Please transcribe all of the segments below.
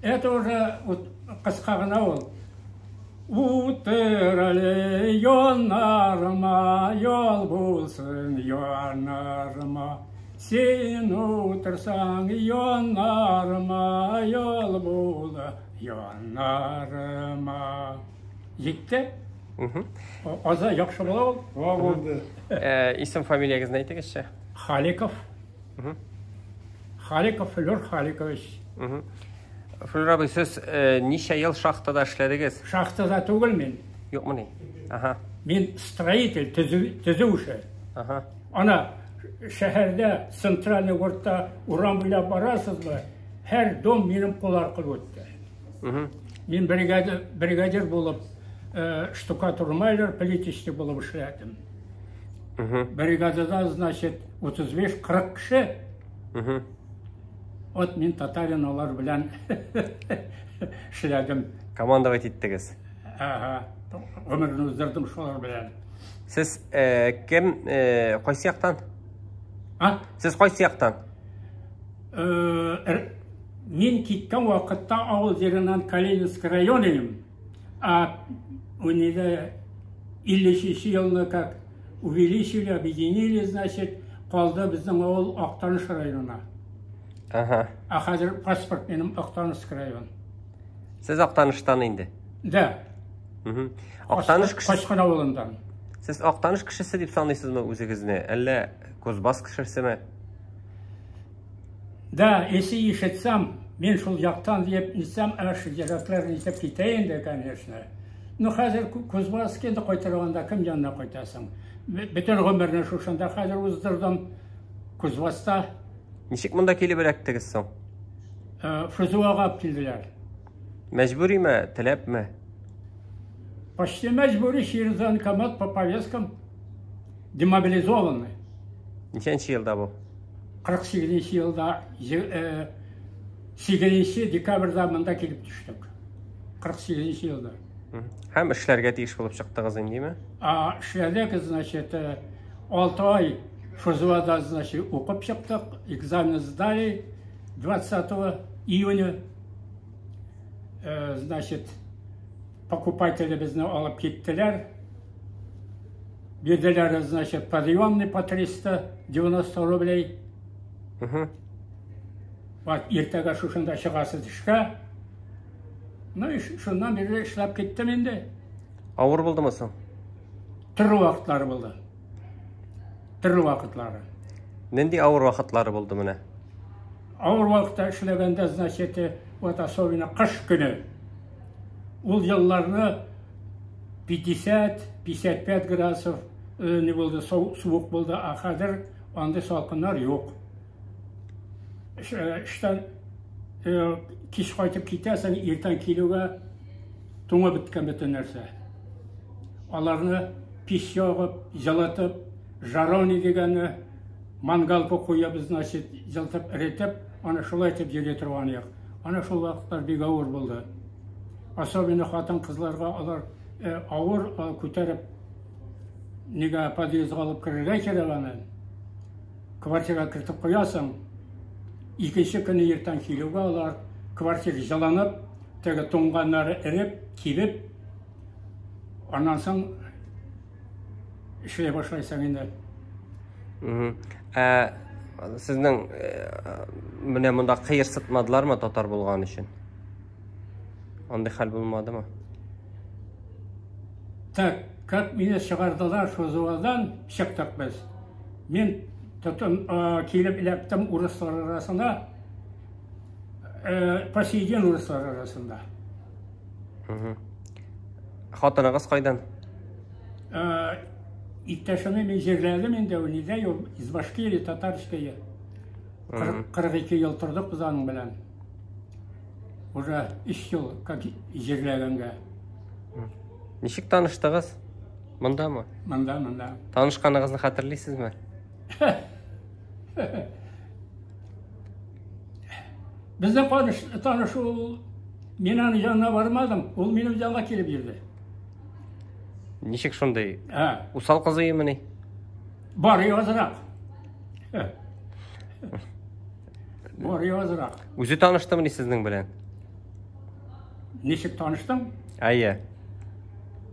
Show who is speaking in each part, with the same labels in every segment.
Speaker 1: Это уже қысқа ғана ол. Утыралы йонарыма, йол болсын йонарыма. Сен отырсаң йонарыма, йол болды йонарыма. Жетті? Аза яқшы бола ол?
Speaker 2: Исім фамилияңызды айтыңызшы?
Speaker 1: Халиков. Халиков Флюр Халикович.
Speaker 2: Флюр абай, сіз неше ел шахтада эшләдегез?
Speaker 1: Шахтада түгел мен.
Speaker 2: Юк мыни?
Speaker 1: Мен строитель, түзуші. Ана шәһәрдә центральный ортта урам буйлап барасыз ба, һәр дом минем кул аркылы үтте. Мен бригадир булып, штукатур майлер, плиточник булып эшләдем. Бригадада, значит, 35-40 кеше. От мен татарин олар белән эшләдем.
Speaker 2: Командовать иттегез.
Speaker 1: Гомерне уздырдым шулар белән.
Speaker 2: Сез кем, кайсы яктан? Сез кайсы яктан?
Speaker 1: Мен киткән вакытта авыл җиреннән Калининск районы идем. Униде 56 елны как увеличили, объединили, значит, калды безнең авыл Актаныш районына. Хәзер паспорт минем Актаныш район.
Speaker 2: Сез Актаныштан инде?
Speaker 1: Да.
Speaker 2: Актаныш кешесе.
Speaker 1: Качкан авылындан.
Speaker 2: Сез Актаныш кешесе дип саныйсызмы үзегезне? Әллә Кузбасс кешесеме?
Speaker 1: Да, если ишетсәм, мен шул яктан дип нисәм, шәҗәрәтләрне итеп китәйин дә, конечно. Ну, хәзер Кузбасска инде кайтырганда кем янына кайтасың? Бөтен гомерне шушында хәзер уздырдым Кузбасста.
Speaker 2: Ничек монда килеп эләктегез соң?
Speaker 1: Фрузуага килделәр.
Speaker 2: Мәҗбүриме, теләпме?
Speaker 1: Почти мәҗбүри, ширзан комат по повесткам демобилизованы.
Speaker 2: Ничәнче елда бу?
Speaker 1: 48 елда 8 декабрьдә монда килеп төштек. 48 елда.
Speaker 2: Һәм эшләргә тиеш булып чыктыгыз инде,
Speaker 1: эшләдек, значит, 6 ай Фрузуада, значит, укып чыктык, экзамен сдали 20 июня. Значит, покупатели безне алып киттеләр. Бирделәр, значит, подъемный по 390 рублей. Вот, иртәгә шушында чыгасыз эшкә. Ну, шуннан бери эшләп киттем инде.
Speaker 2: Авыр булдымы соң?
Speaker 1: Төрле вакытлары булды. Төрле вакытлары.
Speaker 2: Нинди авыр вакытлары булды менә?
Speaker 1: Авыр вакытта эшләгәндә, значит, вот особенно кыш көне. Ул елларны 50-55 градусов не булды, суык булды, а хәзер анда салкыннар юк. Эштән кич кайтып китәсең, иртән килүгә туңы беткән бөтен нәрсә. Аларны пич ягып, җылытып, жарони дигәнне мангал куябыз, значит, җылытып, эретеп, аны шулай итеп җиргә торган як. Аны шул вакытлар бик авыр булды. Особенно хатын-кызларга алар авыр күтәреп нигә подъездга алып керергә кирәк аны. Квартирага кертеп куясың. Икенче көне иртән килүгә алар квартира җыланып, теге туңганнары эреп, кибеп, аннан соң эшләй башлайсың инде.
Speaker 2: Сезнең менә монда кыерсытмадылармы татар булган өчен? Андый хәл булмадымы?
Speaker 1: Так, как меня чыгардылар Фрузуадан, чыктык без. Мен килеп эләктем урыслар арасында, по сей день урыслар арасында.
Speaker 2: Хатыныгыз кайдан?
Speaker 1: Иптәшемне мен җирләдем инде, униде, из Башкирии, татарская. 42 ел тордык без аның белән. Уже 3 ел как җирләгәнгә.
Speaker 2: Ничек таныштыгыз? Мондамы?
Speaker 1: Монда.
Speaker 2: Танышканыгызны хәтерлисезме?
Speaker 1: Безне танышу, мен аның янына бармадым, ул минем янга килеп йөрде.
Speaker 2: Ничек шундай? Усал кызыймы ни?
Speaker 1: Бар, язрак. Бори азырақ.
Speaker 2: Өзі таныштымы сіздің білен?
Speaker 1: Нешік таныштым?
Speaker 2: Айя.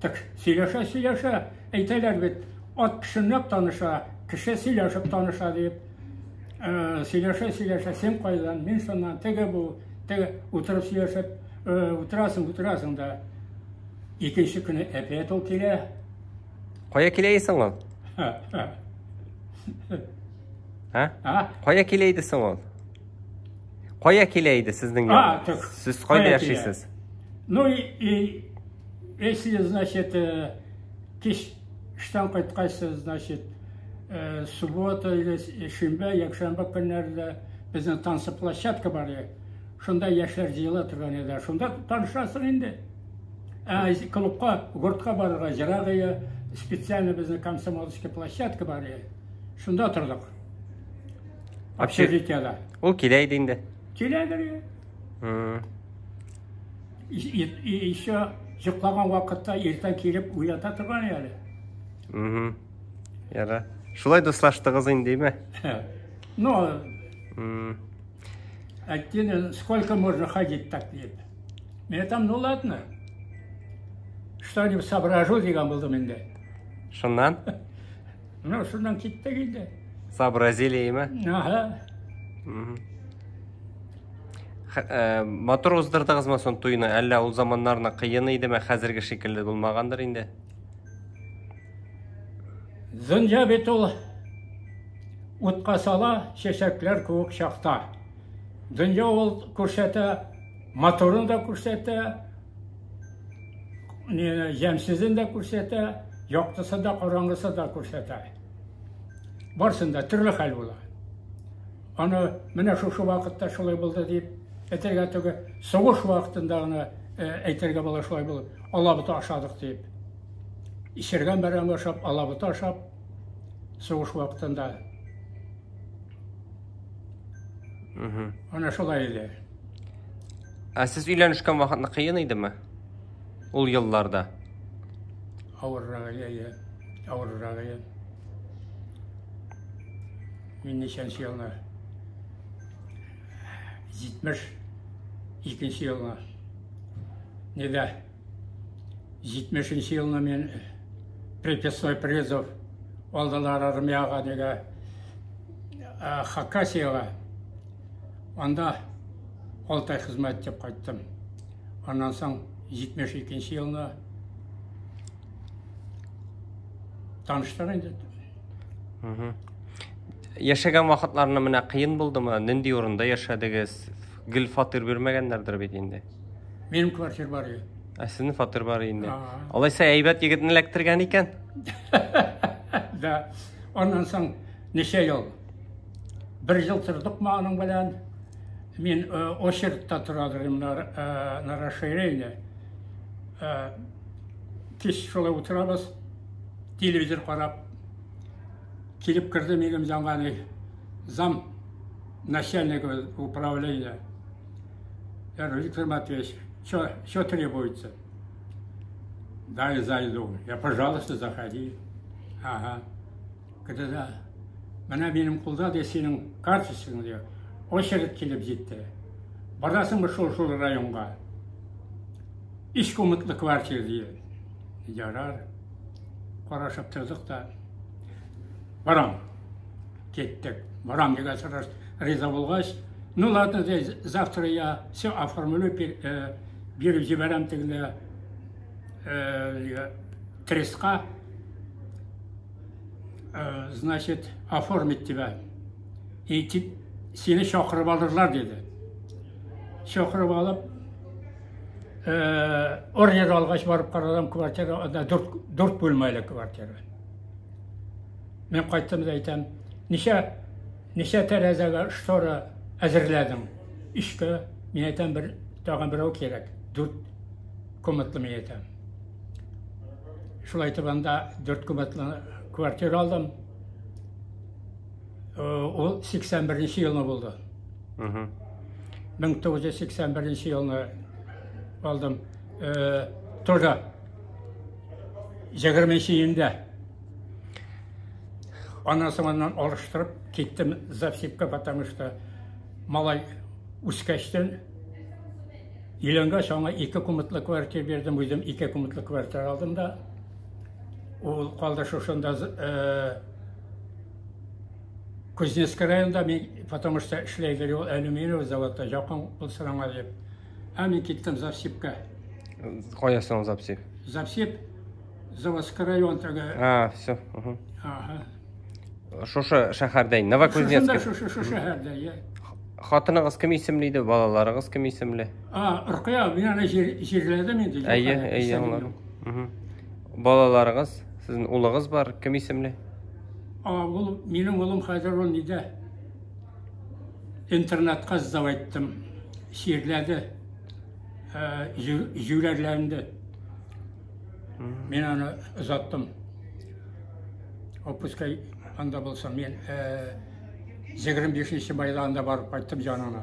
Speaker 1: Тік, сөйлеша, әйтелер бет, ат кішініп таныша, кіші сөйлешіп таныша деп, сөйлеша, сен қойдан, мен сонан, тегі бұл, тегі отырып сөйлешіп, отырасың да, екінші күні әпет ол келе.
Speaker 2: Қоя келейсің ол? Қоя келейдісің ол? Қоя келейді сіздің ел? Сіз қойда яшайсыз?
Speaker 1: Ну и если, значит, кеш штан қайтқайсыз, значит, суббота или шембе, якшамбе күнлерде біздің танысы площадка бар еді. Шонда яшьлер жиыла тұрған еді. Шонда танышасың енді. Клубқа, гуртқа баруға жырақ специально біздің комсомольский площадка бар еді. Шонда тұрдық. Общежитияда.
Speaker 2: Ол келейді енді?
Speaker 1: Келейді. Еще жұқлаған уақытта ертең келіп ұята тұрған әлі.
Speaker 2: Яра. Шулай досташтығыз енді ме?
Speaker 1: Ну, сколько можно ходить так деп. Мен там, ну ладно. Что-нибудь соображу деген болдым енді.
Speaker 2: Шыннан?
Speaker 1: Ну, шыннан кеттік енді.
Speaker 2: Сообразили ме?
Speaker 1: Ага.
Speaker 2: Мотор оздырдыңыз ма сон тойына? Әлі ол заманларына қиын еді ме? Қазіргі шекілді болмағандар енді?
Speaker 1: Зынжа бет ол отқа сала шешеклер көк шақта. Зынжа ол көрсеті, моторын да көрсеті, жемсізін да көрсеті, жоқтысы да қараңғысы да көрсеті. Барсында түрлі хәл бола. Аны міне шушы вақытта шулай болды деп, әтерге түгі соғыш вақытында әйтерге бола шулай болып, алабыты ашадық деп. Ишерген бәрін ашап, алабыты ашап, соғыш вақытында. Ана шулай еді.
Speaker 2: Сіз үйленішкен вақытында қиын еді ме? Ол елларда?
Speaker 1: Ауырырақ еді. Мен нешенші еліне? 72-ші еліне. Неде? 70-ші еліне мен приписной призов алдылар армияға неге Хакасияға. Анда 6 ай қызмет деп қайттым. Онан соң 72-ші еліне таныштар енді.
Speaker 2: Яшаған вақытларына міне қиын болды ма? Нендей орында яшадыңыз? Гіл фатир бермегендердір бет енді?
Speaker 1: Менің квартир бар еді.
Speaker 2: Сіздің фатир бар енді? Олайса әйбәт егетін электірген екен?
Speaker 1: Да. Онан соң неше ел? 1 жыл тұрдық мағының білән. Мен очередьта тұрадырым на расширение. Кеш шолай отырабыз, телевизор қарап, келіп кірді менің жаңғаны зам начальника управления. Я говорю: Виктор Матвеевич, что требуется? Да, я зайду. Я: пожалуйста, заходи. Ага. Когда мына менің қолда де сенің карточкаң де очередь келіп жетті. Барасың ба шол районға? 3 комнатлы квартира дейді. Жарар. Қарашып тұрдық та. Барам. Кеттік. Барам деген сұраш риза болғаш. Ну ладно, завтра я все оформлю, беріп жіберем тегінде тресқа. Значит, оформить тебя. И сені шақырып алырлар деді. Шақырып алып, ордер алғаш барып қарадым квартира, 4 бөлмелі квартира. Мен қайттым да айтам: неше тәрәзәге штора әзірләдің? 3-ке. Мен айтам: тағын бірау керек. 4 комнатлы мен айтам. Шулай айтып анда 4 комнатлы квартира алдым. Ол 81-ші еліне болды. 1981-ші еліне алдым. Тоже 20-ші елінде. Ondan sonra oluşturup gittim Zapsip'e, потому что малай үскәштен үйленге соңа 2 комнатлы квартира бердім, өзім 2 комнатлы квартира алдым да, ол қалды шошында Кузнецкий районда мен, потому что шлейдер ол алюминиевый заводта жақын бұл сыраңа деп. Мен кеттім Завсипқа.
Speaker 2: Қоясың Завсип?
Speaker 1: Завсип, заводский район тағы.
Speaker 2: Все. Шошы шәһәрдәй, Новокузнецк.
Speaker 1: Шошы шәһәрдәй, я.
Speaker 2: Хатынығыз кім есімлейді, балаларыңыз кім есімлі?
Speaker 1: Ұрқия, мен ана жерледі менде.
Speaker 2: Әйе, олар. Балаларыңыз, сіздің ұлығыз бар, кім есімлі?
Speaker 1: Менің ұлым қазір ол неде интернатқа сдавайттым, шерледі, жүлерлерінде. Мен аны ұзаттым. Пускай анда болсам, мен 25-ші байлағында барып қайттым жанына.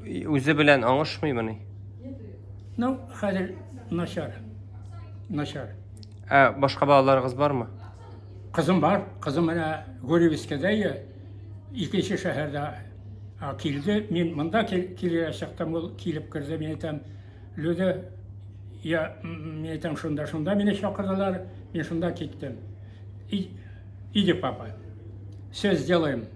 Speaker 2: Өзі білән аңышмай мұны?
Speaker 1: Қазір нашар.
Speaker 2: Башқа балаларыңыз бар ма?
Speaker 1: Қызым бар, қызым мына Горевскедегі 2-ші шәһәрді келді. Мен мұнда келе шақтам, ол келіп кірді. Мен айтам, Люда, мен айтам, шында мені шақырдылар, мен шында кеттім. Иди, папа, все сделаем.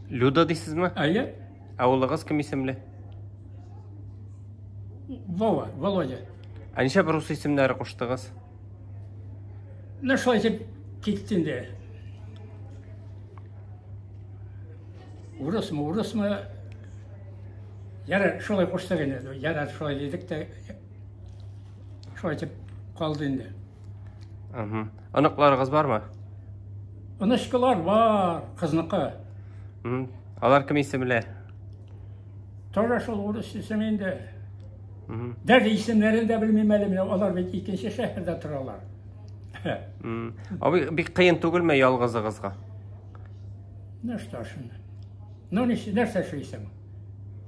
Speaker 2: Люда дейсіз ма?
Speaker 1: Иә.
Speaker 2: Ауылығыз кім есімлі?
Speaker 1: Володя.
Speaker 2: Неше бір осы есімдері қоштығыз?
Speaker 1: Шылай деп кеттінде. Урыс мы, ярар шылай қоштаған еді. Ярар шылай дедік те, шылай деп қалды енді.
Speaker 2: Анықларыңыз бар ма?
Speaker 1: Анышқылар бар, қызынықы.
Speaker 2: Алар кім есімлі?
Speaker 1: Тоже шыл орыс есімінде. Дәрі есімлерін де білмеймелі, олар бет 2-ші шәһәрде тұралар.
Speaker 2: Бек қиын түгіл ме ялғызығызға?
Speaker 1: Нәрсі нәрсе шүйсің?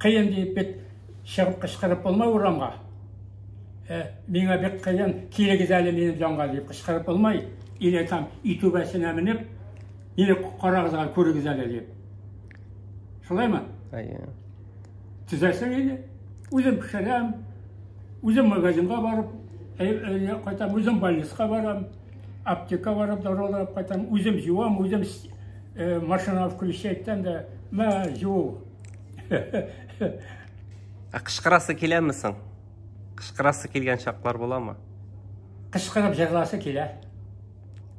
Speaker 1: Қиын дейіп бет шығып қышқырып болмай ұрамға. Меңа бек қиын келегіз әлі менің жанға дейіп қышқырып болмай, еле там итубәсіне мініп, мені қарағызға көрігіз әлі дейіп. Шылай ма? Түзәсің еле? Өзім пішірем, өзім магазинға барып, қайтам, өзім больницқа барам, аптека барып, дұрылап қайтам, өзім жуам, өзім машина включайттан да, жуу.
Speaker 2: Қышқырасы келемісің? Қышқырасы келген шақлар бола ма?
Speaker 1: Қышқырып жырласы келе.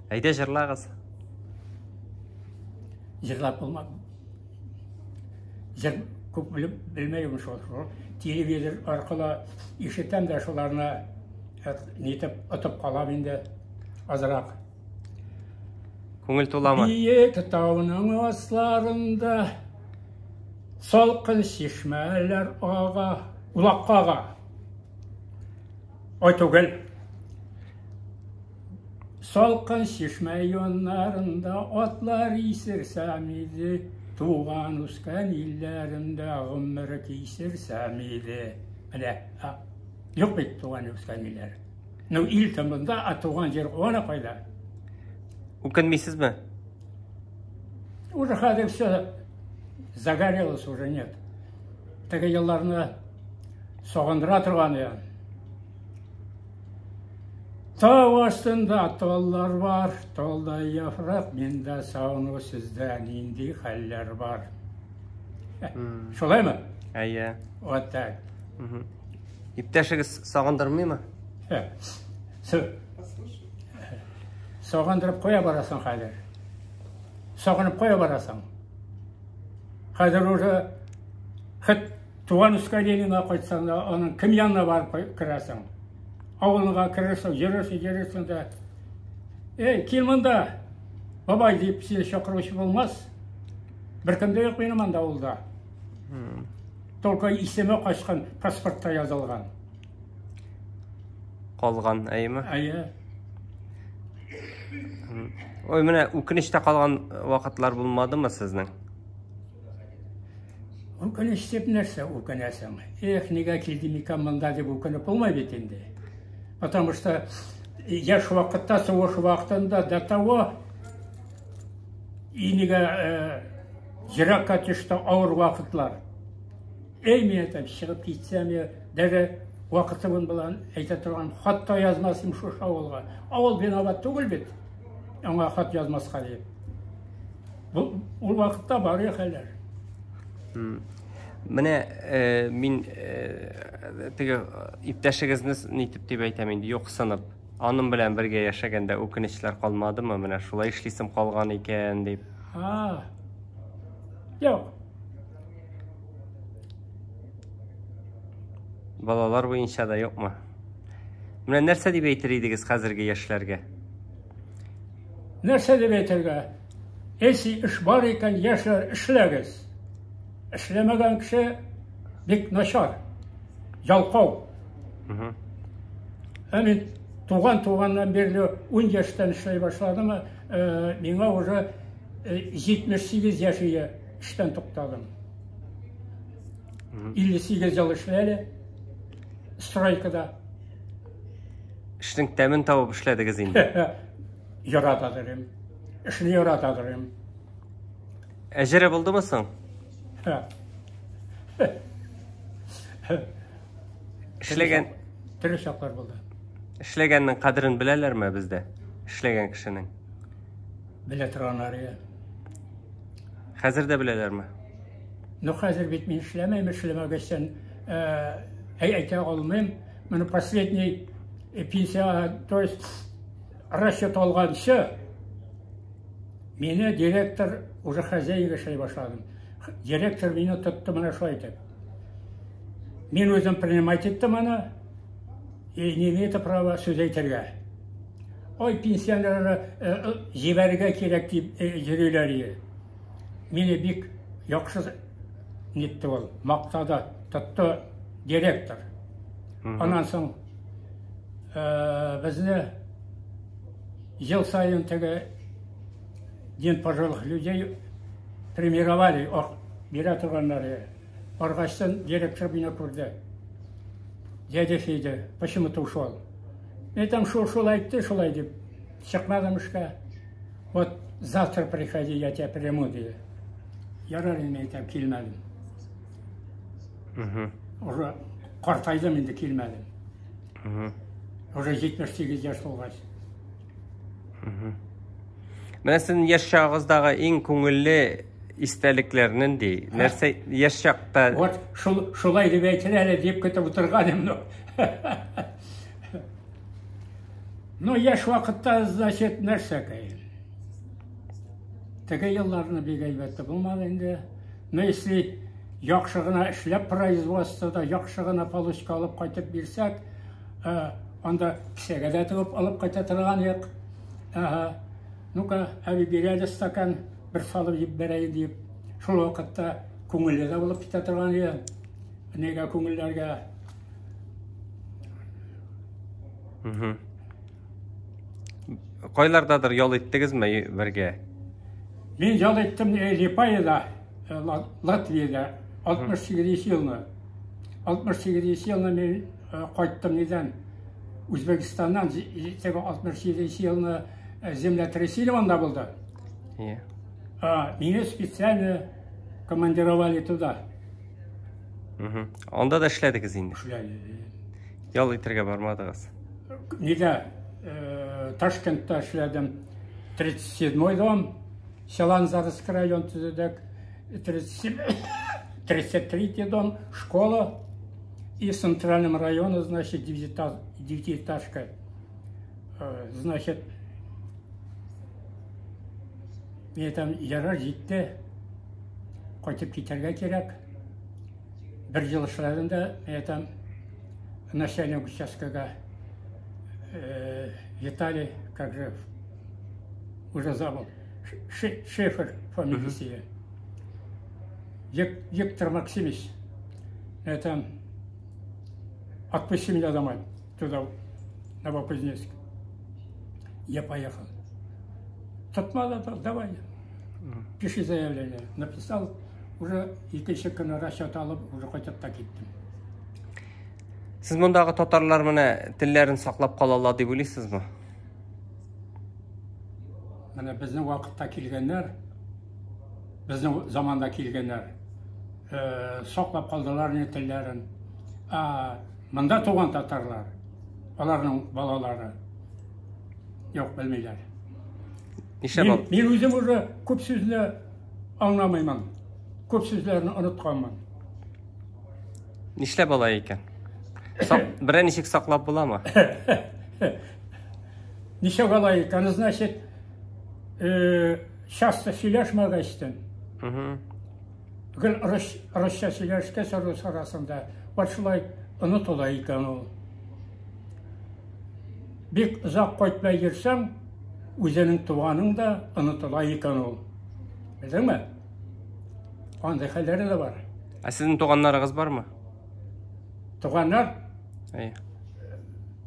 Speaker 2: Әйде жырлағыз?
Speaker 1: Жырлап болма. Жыр көп білмеймін шол. Телевизор арқылы ешеттен де шоларына нетіп, ұтып қалам енді азырақ.
Speaker 2: Көңіл тола ма?
Speaker 1: Биік тауының асларында солқын шешмелер аға, ұлаққаға. Ой түгіл. Солқын шешме йонларында отлар исірсәм еді, туған үскен еллерінде ғұмыр кейсірсәм еді. Міне, жоқ бейт туған үскен еллер. Ил тымында туған жер оны қойда.
Speaker 2: Өкінмейсіз бі?
Speaker 1: Уже қазір все загорелось, уже нет. Тегі елларына соғындыра тұрған ең. Тау астында толлар бар, толдай яфрақ, менде сауыну сізден инди халлер бар. Шолай ма?
Speaker 2: Әйе.
Speaker 1: Вот так.
Speaker 2: Иптәшігіз сағындырмай ма?
Speaker 1: Соғындырып қоя барасың қазір. Соғынып қоя барасың. Қазір уже туған үскәленіңе қойтсаң да, оның кім янына барып кіресің. Ауылыңа кіресің, жүресің да, кел мұнда, бабай дейіп сені шақырушы болмас. Бір кімде yok менің анда ауылда. Только есеме қашқан, паспортта жазылған.
Speaker 2: Қалған, әйе ме?
Speaker 1: Әйе.
Speaker 2: Ой, міне, өкініште қалған уақытлар болмады ма сіздің?
Speaker 1: Өкініш деп нәрсе өкінесің. Неге келдім екен мұнда деп өкініп болмай бетінде. Потому что яш вақытта, соғыш вақытында до того, и неге жыраққа түсті ауыр уақытлар. Мен айтам, шығып кетсем, даже уақытымын білан айта тұрған, хатта жазмасым шош ауылға. Ауыл Бенабат түгіл бет, оңа хат жазмасқа дейіп. Ол уақытта бар еқелер.
Speaker 2: Міне, мен иптәшігізні нетіп деп айтам енді, жоқ сынып, аным білән бірге яшаганда өкінішлер қалмады ма? Міне, шулай ішлесім қалған екен деп.
Speaker 1: Жоқ.
Speaker 2: Балалар бойынша да жоқ ма? Міне, нәрсе деп айтыр едіңіз қазіргі яшьләргә?
Speaker 1: Нәрсе деп айтырға? Есі іш бар екен, яшьләр ішләгіз. Ішлемеген кіші бек нашар, жалқау. Әмін туғаннан берлі 10 яштан ішлей башладым, меңа уже 78 яшыйы іштен тұқтадым. 58 жыл ішләлі, стройкада.
Speaker 2: Іштің тәмін тауып ішләдіңіз енді?
Speaker 1: Яратадырым, ішіні яратадырым.
Speaker 2: Әжірі болды мұсың?
Speaker 1: Түрі шақлар болды.
Speaker 2: Ішлегеннің қадырын біләлер ме бізде? Ішлеген кішінің?
Speaker 1: Біле тұрғанар,
Speaker 2: Қазір де біләлер ме?
Speaker 1: Қазір бет мен ішлемейм, ішлемегестен айта olmayım. Мені последний пенсия, то есть расчет алғаншы, мені директор уже хозяйға шай башладым. Директор мені тұтты мұна шо айтып. Мен өзім принимать еттім ана, и не имеет права сөз айтырға. Ой, пенсионерлары жебәрге керек деп жүрелері. Мені бек яқшы нетті ол, мақтады, тұтты директор. Онан соң бізді жыл сайын тегі ден пожилых людей премировали, бері тұрғанлары. Орғаштан директор мені көрді. Дядя Федя, почему ты ушел? Я там шел айтты, шулай деп. Шықмадым ішқа. Вот завтра приходи, я тебя приму дейді. Ярарым мен там келмәдім. Уже қартайдым енді келмәдім. Уже 78 жас болғаш.
Speaker 2: Мен сіздің еш шағыздағы ең көңілі истәліклерінің де, нәрсе еш шақта...
Speaker 1: Вот шулай деп айтыр әлі деп кетіп отырғаным. Но еш уақытта, значит, нәрсе кайын. Тегі елларыны бек әйбәтті болмады енді. Но если яқшығына ішлеп производствода, яқшығына получка алып қайтып берсек, онда кісеге де тығып алып қайта тұрған ек. Ну-ка, әбі береді стакан, бір салып еп берейін деп, шул уақытта көңілі де болып кете тұрған ек. Неге көңілдерге?
Speaker 2: Қойлардадыр yol еттіңіз ме бірге?
Speaker 1: Мен yol еттім Липайда, Латвияда, 68 жылны. 68 жылны мен қойттым неден, Өзбекстаннан 67 жылны землетрясение онда болды. Меня специально командировали туда.
Speaker 2: Онда да ішләдіңіз енді?
Speaker 1: Ішләді.
Speaker 2: Yol еттерге бармадыңыз?
Speaker 1: Неде? Ташкентта ішләдім. 37-й дом, Селанзарский район түзедік. 33-й дом, школа. И в центральном районе, значит, 9-этажка. Значит, мен там яра жетті, қайтып кетерге керек. Бір жыл ішіледім де, мен там начальник участкаға Виталий, как же, уже забыл, Шефер фамилия. Виктор Максимович, это отпусти меня домой, туда, на Новокузнецк. Я поехал. Тотмада, давай, пиши заявление. Написал, уже екінші күні расчет алып, уже қайтып кеттім.
Speaker 2: Сіз мұндағы татарлар міне тіллерін сақлап қалала деп ойлайсыз ма?
Speaker 1: Міне біздің уақытта келгендер, біздің заманда келгендер соқлап қалдылар не тілдерін. Мында туған татарлар, олардың балалары жоқ, білмейлер.
Speaker 2: Мен
Speaker 1: өзім уже көп сөзді аңламаймын, көп сөздерін ұнытқанмын.
Speaker 2: Нишләп алай екен? Бірі нешек сақлап бола ма?
Speaker 1: Нишек алай екен, значит, часто сөйлешмегештен. Гүл русша сөйлешке сұрыс арасында, башылай ұнытыла екен ол. Бек ұзақ қойтпай жүрсең, өзінің туғаның да ұнытыла екен ол. Білдің ме? Ондай хәлдері де бар.
Speaker 2: Сіздің туғандарыңыз бар ма?
Speaker 1: Туғандар?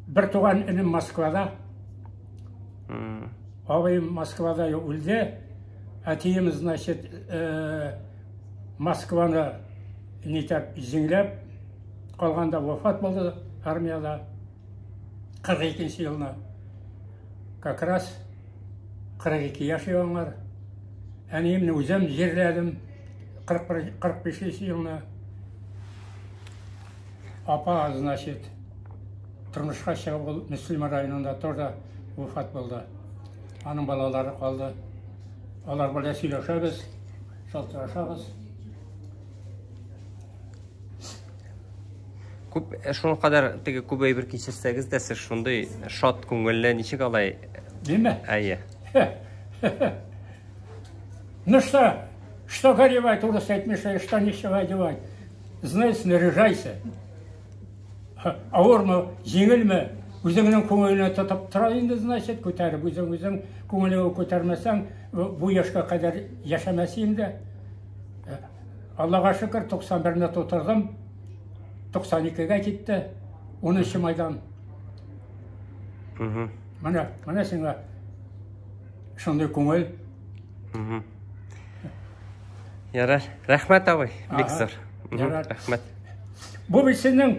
Speaker 1: Бір туған інім Москвада. Абайым Москвада өлді. Әтейіміз, значит, Москваны нетеп жеңлеп, қалғанда вафат болды армияда 42 жылына. Как раз 42 яшы оңар. Әнемні өзім жерләдім 45 жылына. Апа, значит, тұрмышқа шығып ол Мүслима районында тұрда вафат болды. Аның балалары қалды. Олар бала сөйлесеміз, шалтырашамыз.
Speaker 2: Шуның қадар көбей бір кешірсәгіз де сіз шундай шат көңілі нешек алай?
Speaker 1: Деме?
Speaker 2: Әйе.
Speaker 1: Ну что горевать, урусать, Миша, что ничего одевать? Знай, снаряжайся. Ауырма, жеңілме, өзіңнің көңіліне тұтып тұрайынды, значит, көтәріп, өзің көңіліне көтәрмесең, бұл яшқа қадар яшамасыңды. Аллаға шүкір, 91-ні тұтырдым, 92-ге кетті, 10-ші майдан. Мына сіңа шындай көңіл.
Speaker 2: Ярар, рахмет абай, бексір.
Speaker 1: Ярар.
Speaker 2: Рахмет.
Speaker 1: Бұл сенің